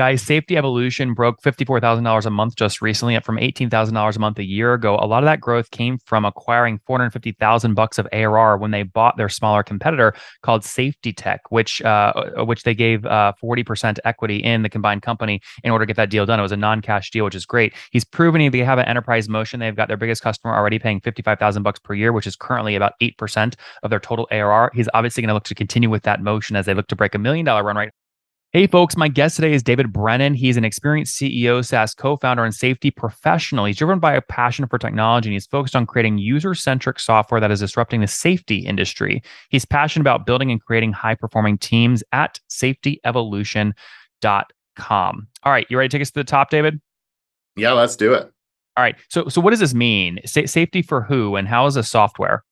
Guys, Safety Evolution broke $54,000 a month just recently, up from $18,000 a month a year ago. A lot of that growth came from acquiring $450,000 of ARR when they bought their smaller competitor called Safety Tech, which they gave 40% equity in the combined company in order to get that deal done. It was a non-cash deal, which is great. He's proven they have an enterprise motion. They've got their biggest customer already paying $55,000 per year, which is currently about 8% of their total ARR. He's obviously going to look to continue with that motion as they look to break $1 million run rate. Hey, folks, my guest today is David Brennan. He's an experienced CEO, SaaS co-founder, and safety professional. He's driven by a passion for technology, and he's focused on creating user-centric software that is disrupting the safety industry. He's passionate about building and creating high-performing teams at safetyevolution.com. All right, you ready to take us to the top, David? Yeah, let's do it. All right, so what does this mean? Safety for who, and how is this software?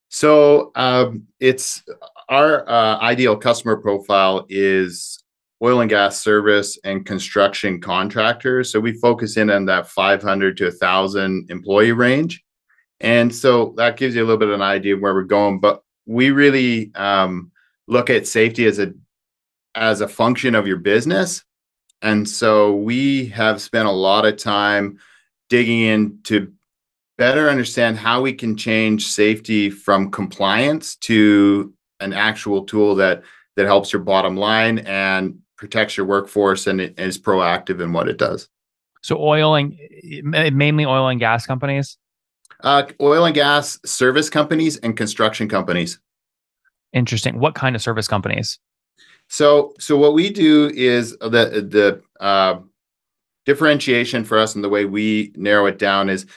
So it's our ideal customer profile is oil and gas service and construction contractors. So we focus in on that 500 to 1,000 employee range. And so that gives you a little bit of an idea of where we're going. But we really look at safety as a function of your business. And so we have spent a lot of time digging into better understand how we can change safety from compliance to an actual tool that helps your bottom line and protects your workforce and is proactive in what it does. So mainly oil and gas companies? Oil and gas service companies and construction companies. Interesting. What kind of service companies? So what we do is the differentiation for us and the way we narrow it down is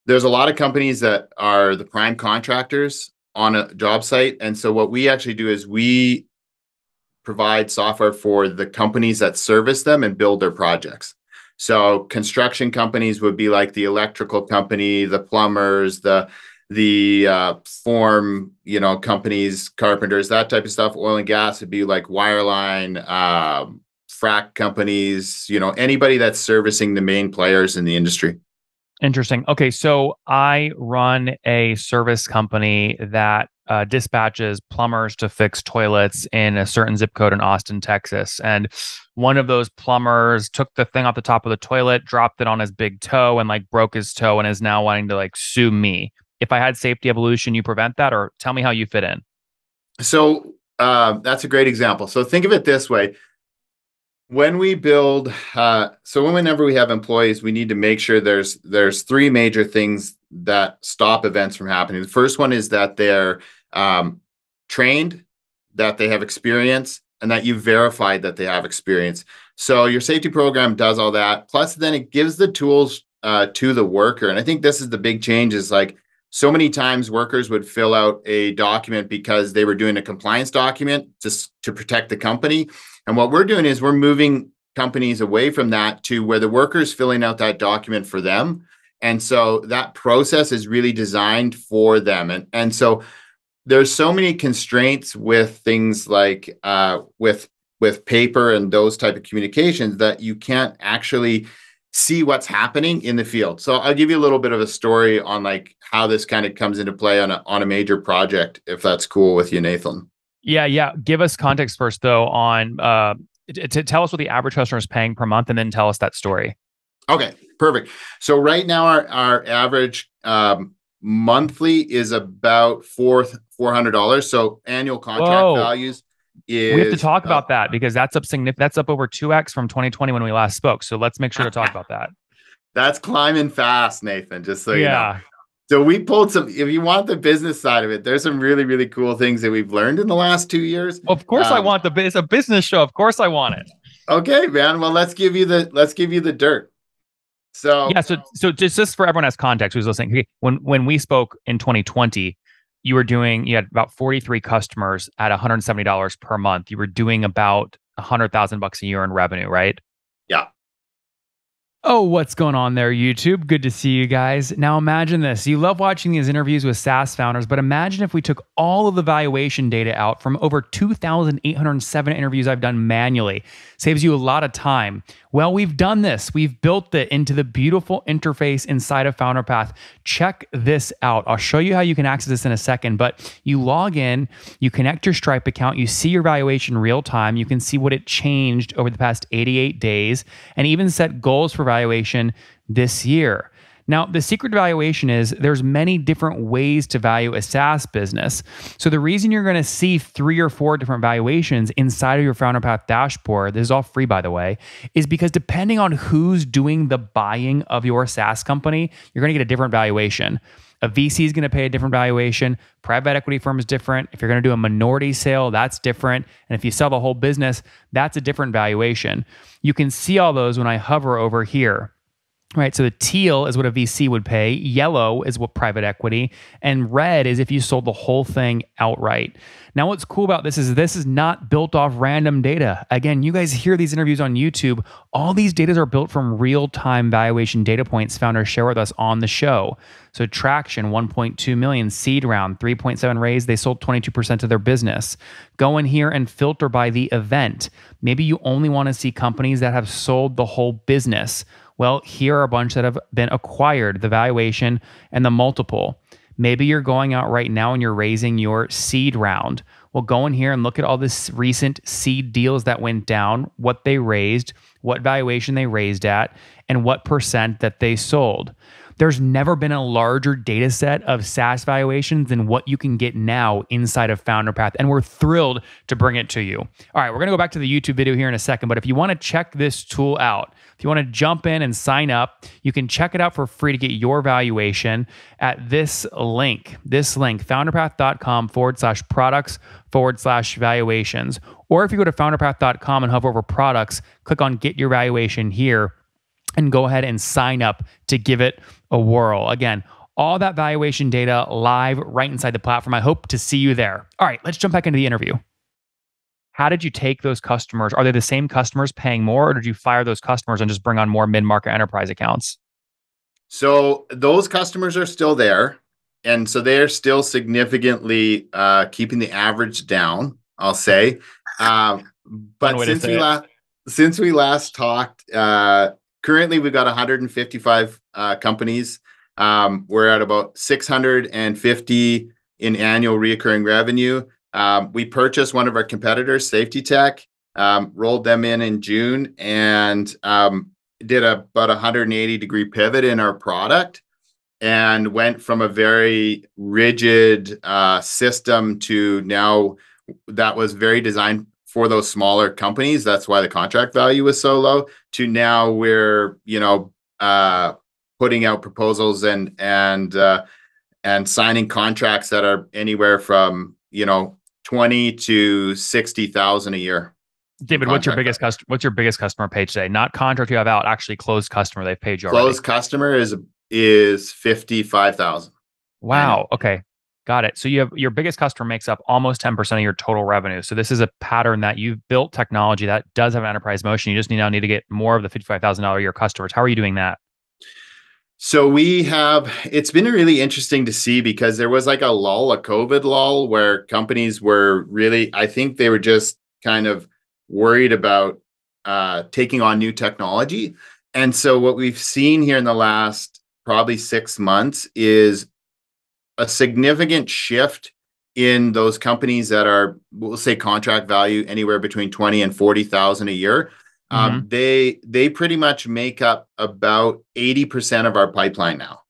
there's a lot of companies that are the prime contractors on a job site. And so what we actually do is we provide software for the companies that service them and build their projects. So construction companies would be like the electrical company, the plumbers, the form, companies, carpenters, that type of stuff. Oil and gas would be like wireline, frac companies, anybody that's servicing the main players in the industry. Interesting. Okay, so I run a service company that dispatches plumbers to fix toilets in a certain zip code in Austin, Texas. And one of those plumbers took the thing off the top of the toilet, dropped it on his big toe, and broke his toe, and is now wanting to sue me. If I had Safety Evolution, you prevent that, or tell me how you fit in. So that's a great example. So think of it this way. When we build, whenever we have employees, we need to make sure there's three major things that stop events from happening. The first one is that they're trained, that they have experience, and that you verified that they have experience. So your safety program does all that. Plus, then it gives the tools to the worker. And I think this is the big change is so many times workers would fill out a document because they were doing a compliance document just to protect the company. And what we're doing is we're moving companies away from that to where the worker's filling out that document for them. And so that process is really designed for them. And so there's so many constraints with things like with paper and those type of communications that you can't actually see what's happening in the field. So I'll give you a little bit of a story on how this kind of comes into play on a major project, if that's cool with you, Nathan. Yeah. Give us context first, though, on to tell us what the average customer is paying per month, and then tell us that story. Okay, perfect. So right now, our average monthly is about $400. So annual contract values is. We have to talk about that because that's up That's up over 2x from 2020 when we last spoke. So let's make sure to talk about that. That's climbing fast, Nathan. Just so you know. Yeah. So we pulled if you want the business side of it, there's some really, really cool things that we've learned in the last 2 years. Well, of course I want it's a business show. Of course I want it. Okay, man. Well, let's give you the dirt. So yeah, so just for everyone as context who's listening, when we spoke in 2020, you had about 43 customers at $170 per month. You were doing about $100,000 a year in revenue, right? Yeah. Oh, what's going on there, YouTube? Good to see you guys. Now imagine this. You love watching these interviews with SaaS founders, but imagine if we took all of the valuation data out from over 2,807 interviews I've done manually. Saves you a lot of time. Well, we've done this. We've built it into the beautiful interface inside of FounderPath. Check this out. I'll show you how you can access this in a second, but you log in, you connect your Stripe account, you see your valuation real time, you can see what it changed over the past 88 days, and even set goals for valuation this year. Now, the secret to valuation is there's many different ways to value a SaaS business. So the reason you're going to see 3 or 4 different valuations inside of your FounderPath dashboard, this is all free by the way, is because depending on who's doing the buying of your SaaS company, you're going to get a different valuation. A VC is going to pay a different valuation. Private equity firm is different. If you're going to do a minority sale, that's different. And if you sell the whole business, that's a different valuation. You can see all those when I hover over here. Right, so the teal is what a VC would pay, yellow is what private equity, and red is if you sold the whole thing outright. Now, what's cool about this is not built off random data. Again, you guys hear these interviews on YouTube. All these data are built from real-time valuation data points founders share with us on the show. So traction, 1.2 million, seed round, 3.7 raise, they sold 22% of their business. Go in here and filter by the event. Maybe you only want to see companies that have sold the whole business. Well, here are a bunch that have been acquired, the valuation and the multiple. Maybe you're going out right now and you're raising your seed round. Well, go in here and look at all this recent seed deals that went down, what they raised, what valuation they raised at, and what percent that they sold. There's never been a larger data set of SaaS valuations than what you can get now inside of FounderPath, and we're thrilled to bring it to you. All right, we're going to go back to the YouTube video here in a second, but if you want to check this tool out, if you want to jump in and sign up, you can check it out for free to get your valuation at this link, founderpath.com/products/valuations. Or if you go to founderpath.com and hover over products, click on get your valuation here and go ahead and sign up to give it a whirl. Again, all that valuation data live right inside the platform. I hope to see you there. All right, let's jump back into the interview. How did you take those customers? Are they the same customers paying more, or did you fire those customers and just bring on more mid-market enterprise accounts? So those customers are still there. And so they're still significantly keeping the average down, I'll say. But since we last talked, currently we've got 155 companies. We're at about 650 in annual recurring revenue. We purchased one of our competitors, Safety Tech, rolled them in June, and did about 180-degree pivot in our product, and went from a very rigid system to now that was very designed for those smaller companies. That's why the contract value was so low. To now we're putting out proposals and signing contracts that are anywhere from 20 to 60,000 a year. David, what's your biggest customer pay today? Not contract you have out, actually closed customer they've paid you already. Closed customer is 55,000. Wow. Okay. Got it. So you have your biggest customer makes up almost 10% of your total revenue. So this is a pattern that you've built technology that does have an enterprise motion. You just now need to get more of the $55,000 a year customers. How are you doing that? So it's been really interesting to see, because there was like a COVID lull where companies were really, I think they were just kind of worried about taking on new technology. And so what we've seen here in the last probably 6 months is a significant shift in those companies that are, we'll say, contract value anywhere between 20 and 40,000 a year. They pretty much make up about 80% of our pipeline now.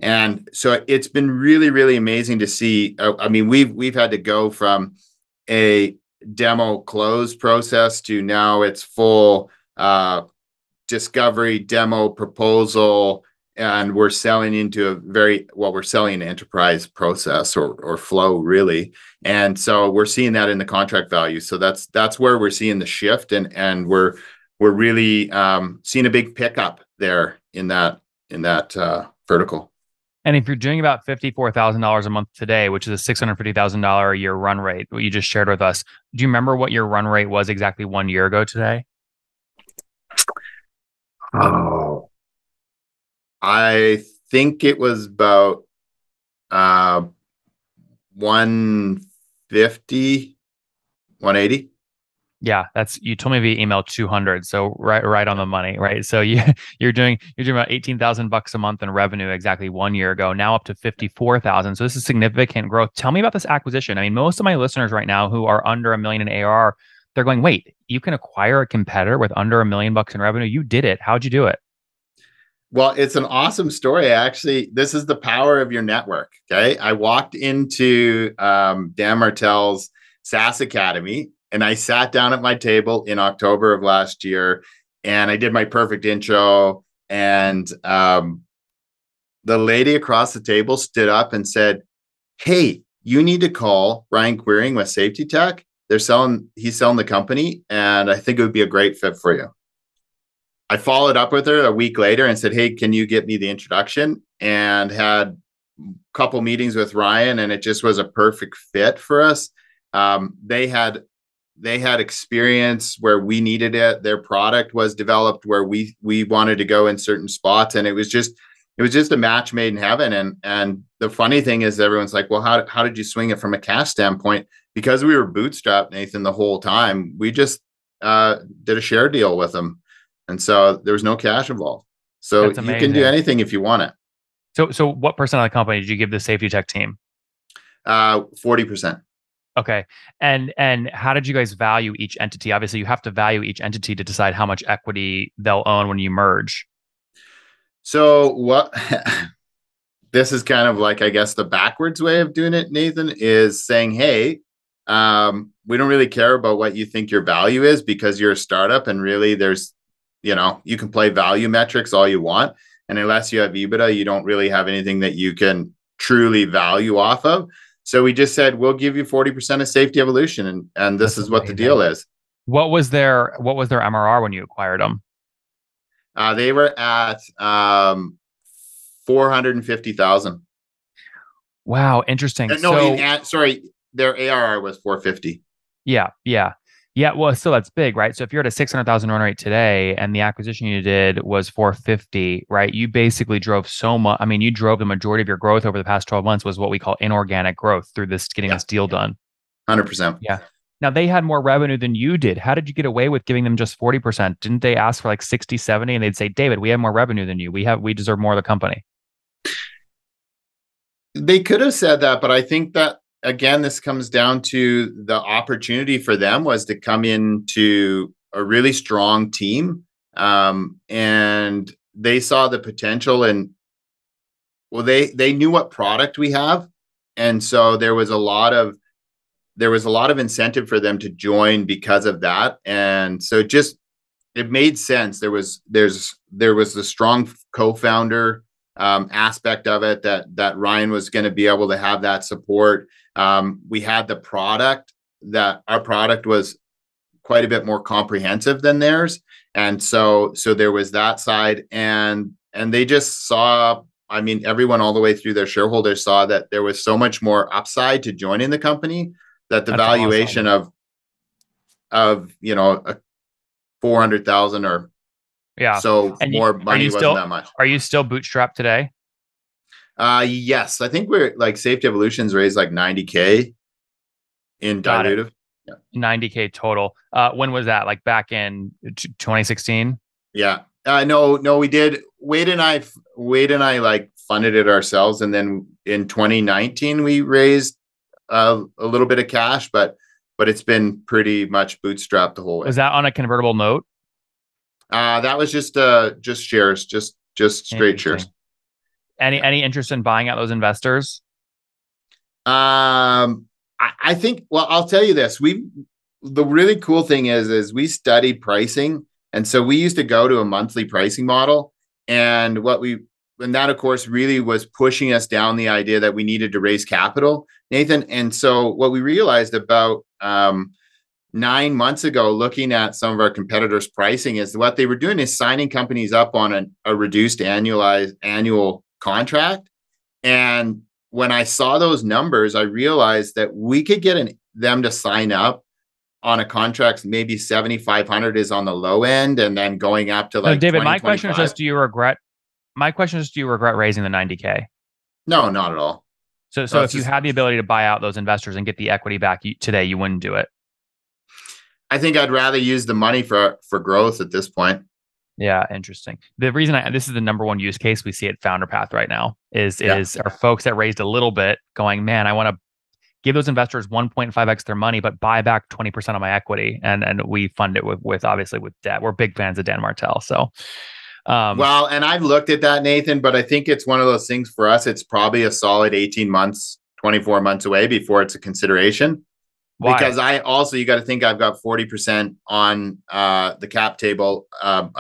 And so it's been really, really amazing to see. I mean, we've had to go from a demo close process to now it's full discovery, demo, proposal, and we're selling into we're selling an enterprise process or flow, really. And so we're seeing that in the contract value. So that's where we're seeing the shift, and we're really seeing a big pickup there in that vertical. And if you're doing about $54,000 a month today, which is a $650,000 a year run rate, what you just shared with us, do you remember what your run rate was exactly 1 year ago today? Oh, I think it was about uh 150, 180. Yeah, that's you told me via email 200. So right on Yeah. the money, right? So you're doing about 18,000 bucks a month in revenue exactly 1 year ago, now up to 54,000. So this is significant growth. Tell me about this acquisition. I mean, most of my listeners right now who are under a million in ARR, they're going, "Wait, you can acquire a competitor with under $1 million in revenue? You did it. How'd you do it?" Well, it's an awesome story. Actually, this is the power of your network. Okay. I walked into Dan Martell's SaaS Academy and I sat down at my table in October of last year and I did my perfect intro. And the lady across the table stood up and said, "Hey, you need to call Ryan Queering with Safety Tech. He's selling the company, and I think it would be a great fit for you." I followed up with her a week later and said, "Hey, can you get me the introduction?" And had a couple meetings with Ryan, and it just was a perfect fit for us. They had experience where we needed it. Their product was developed where we wanted to go in certain spots, and it was just a match made in heaven. And the funny thing is, everyone's like, "Well, how did you swing it from a cash standpoint?" Because we were bootstrapped, Nathan, the whole time. We just did a share deal with them, and so there was no cash involved. So That's you can do amazing. anything if you want it. So what percent of the company did you give the safety tech team? 40%. Okay. And how did you guys value each entity? Obviously, you have to value each entity to decide how much equity they'll own when you merge. So what this is kind of like, I guess, the backwards way of doing it, Nathan, is saying, "Hey, we don't really care about what you think your value is because you're a startup, and really, you can play value metrics all you want, and unless you have EBITDA, you don't really have anything that you can truly value off of." So we just said, "We'll give you 40% of Safety Evolution, and this That's is what the deal amazing. is." What was their MRR when you acquired them? They were at 450,000. Wow, interesting. No, So sorry, their ARR was 450. yeah, yeah. Yeah, well, still that's big, right? So if you're at a 600,000 run rate today and the acquisition you did was 450, right? You basically drove so much. I mean, you drove the majority of your growth over the past 12 months was what we call inorganic growth through this getting Yeah, this deal done. 100%. Yeah. Now they had more revenue than you did. How did you get away with giving them just 40%? Didn't they ask for like 60, 70 and they'd say, "David, we have more revenue than you. We deserve more of the company." They could have said that, but I think that again, this comes down to the opportunity for them was to come into a really strong team, and they saw the potential. And well, they knew what product we have, and so there was a lot of incentive for them to join because of that. And so it made sense. There was the strong co-founder aspect of it, that Ryan was going to be able to have that support. We had the product, that our product was quite a bit more comprehensive than theirs, and so there was that side. And they just saw, I mean, everyone all the way through their shareholders saw that there was so much more upside to joining the company, that the That's valuation awesome. of 400,000 or Yeah. so And more are money you wasn't still that much. are you still bootstrapped today? Yes, I think we're like Safety Evolutions raised like 90K in Got it. dilutive. Yeah. 90K total. When was that? Like back in 2016? Yeah. No, no, we did. Wade and I like funded it ourselves. And then in 2019, we raised a little bit of cash, but it's been pretty much bootstrapped the whole way. Was that on a convertible note? That was just shares, just straight shares. Interesting. Any interest in buying out those investors? I think, well, I'll tell you this. The really cool thing is we studied pricing. And so we used to go to a monthly pricing model. And that of course really was pushing us down the idea that we needed to raise capital, Nathan. And so what we realized about 9 months ago, looking at some of our competitors' pricing, is what they were doing is signing companies up on a reduced annual contract. And when I saw those numbers, I realized that we could get them to sign up on a contract. Maybe 7,500 is on the low end, and then going up to No, like David, my question is 2025. just, do you regret? My question is, do you regret raising the 90K? No, not at all. So No, if it's you just, had the ability to buy out those investors and get the equity back today, you wouldn't do it. I think I'd rather use the money for growth at this point. Yeah, interesting. The reason this is the number one use case we see at Founder Path right now is Yeah. are folks that raised a little bit going, man, I want to give those investors 1.5x their money, but buy back 20% of my equity. And we fund it with obviously with debt. We're big fans of Dan Martell. So well, and I've looked at that, Nathan, but I think it's one of those things for us. It's probably a solid 18 months, 24 months away before it's a consideration. why? Because I also, you got to think I've got 40% on the cap table.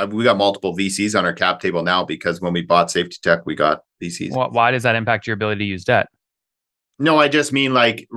We got multiple VCs on our cap table now because when we bought Safety Tech, we got VCs. Why does that impact your ability to use debt? No, I just mean like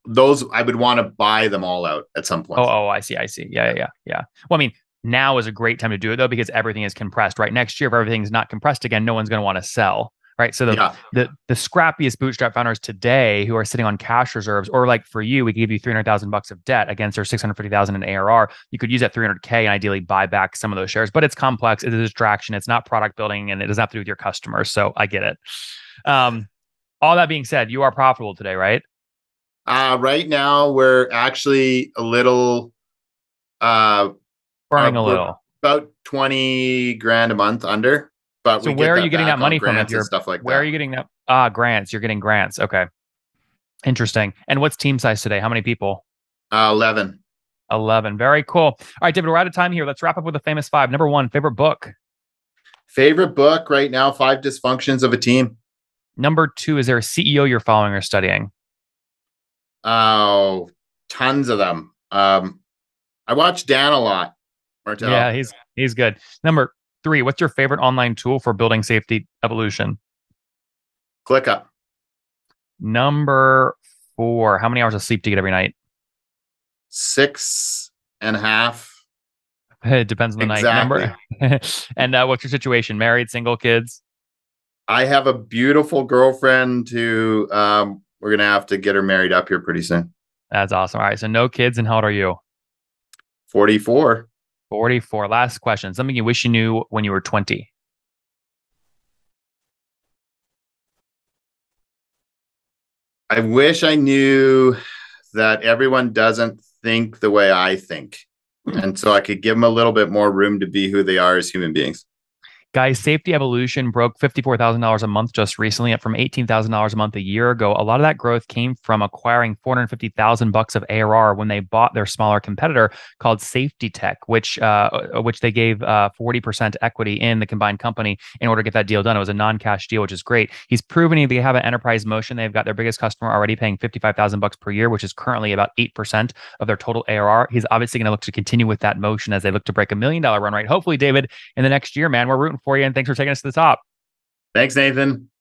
those, I would want to buy them all out at some point. Oh, I see. Yeah. Well, I mean, now is a great time to do it though, because everything is compressed, right? Next year, if everything's not compressed again, no one's going to want to sell. Right. So the scrappiest bootstrap founders today who are sitting on cash reserves, or like for you, we could give you $300,000 of debt against our 650,000 in ARR. You could use that 300K and ideally buy back some of those shares, but it's complex. It's a distraction. It's not product building, and it doesn't have to do with your customers. So I get it. All that being said, you are profitable today, right? Right now we're actually a little, burning a little, about 20 grand a month under. But so where are you getting that money from? If you're stuff like where that. are you getting that? Grants. You're getting grants. Okay. Interesting. And what's team size today? How many people? 11. 11. Very cool. All right, David, we're out of time here. Let's wrap up with the famous five. Number one, favorite book. Favorite book right now, Five Dysfunctions of a Team. Number two, is there a CEO you're following or studying? Oh, tons of them. I watch Dan a lot. Martell. Yeah, he's good. Number three, what's your favorite online tool for building safety evolution? ClickUp. Number four, how many hours of sleep do you get every night? 6.5. It depends on the night. Number and what's your situation? Married, single, kids? I have a beautiful girlfriend who we're gonna have to get her married up here pretty soon. That's awesome. All right, so no kids, and how old are you? 44. 44. Last question. Something you wish you knew when you were 20. I wish I knew that everyone doesn't think the way I think. And so I could give them a little bit more room to be who they are as human beings. Guys, Safety Evolution broke $54,000 a month just recently, up from $18,000 a month a year ago. A lot of that growth came from acquiring $450,000 of ARR when they bought their smaller competitor called Safety Tech, which they gave 40% equity in the combined company in order to get that deal done. It was a non-cash deal, which is great. He's proven they have an enterprise motion. They've got their biggest customer already paying $55,000 per year, which is currently about 8% of their total ARR. He's obviously going to look to continue with that motion as they look to break $1 million run rate. Hopefully, David, in the next year, man, we're rooting for you, and thanks for taking us to the top. Thanks, Nathan.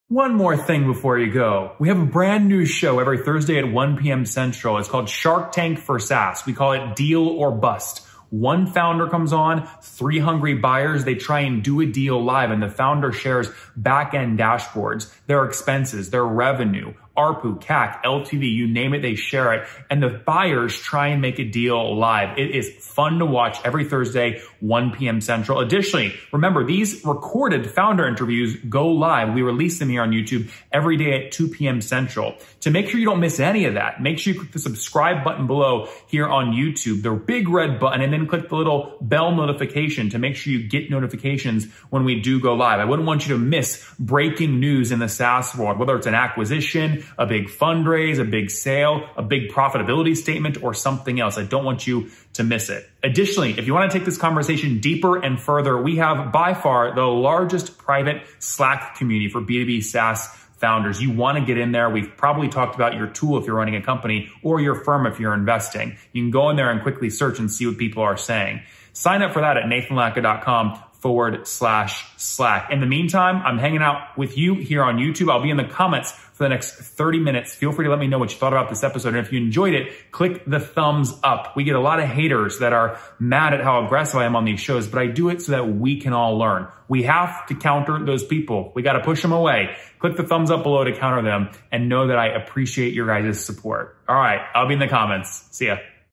One more thing before you go. We have a brand new show every Thursday at 1 p.m. Central. It's called Shark Tank for SaaS. We call it Deal or Bust. One founder comes on, 3 hungry buyers, they try and do a deal live, and the founder shares back-end dashboards, their expenses, their revenue, ARPU, CAC, LTV, you name it, they share it. And the buyers try and make a deal live. It is fun to watch every Thursday, 1 p.m. Central. Additionally, remember, these recorded founder interviews go live. We release them here on YouTube every day at 2 p.m. Central. To make sure you don't miss any of that, make sure you click the subscribe button below here on YouTube, the big red button, and then click the little bell notification to make sure you get notifications when we do go live. I wouldn't want you to miss breaking news in the SaaS world, whether it's an acquisition, a big fundraise, a big sale, a big profitability statement, or something else. I don't want you to miss it. Additionally, if you want to take this conversation deeper and further, we have by far the largest private Slack community for B2B SaaS founders. You want to get in there. We've probably talked about your tool if you're running a company, or your firm if you're investing. You can go in there and quickly search and see what people are saying. Sign up for that at nathanlatka.com/Slack. In the meantime, I'm hanging out with you here on YouTube. I'll be in the comments for the next 30 minutes. Feel free to let me know what you thought about this episode. And if you enjoyed it, click the thumbs up. We get a lot of haters that are mad at how aggressive I am on these shows, but I do it so that we can all learn. We have to counter those people. We got to push them away. Click the thumbs up below to counter them, and know that I appreciate your guys' support. All right, I'll be in the comments. See ya.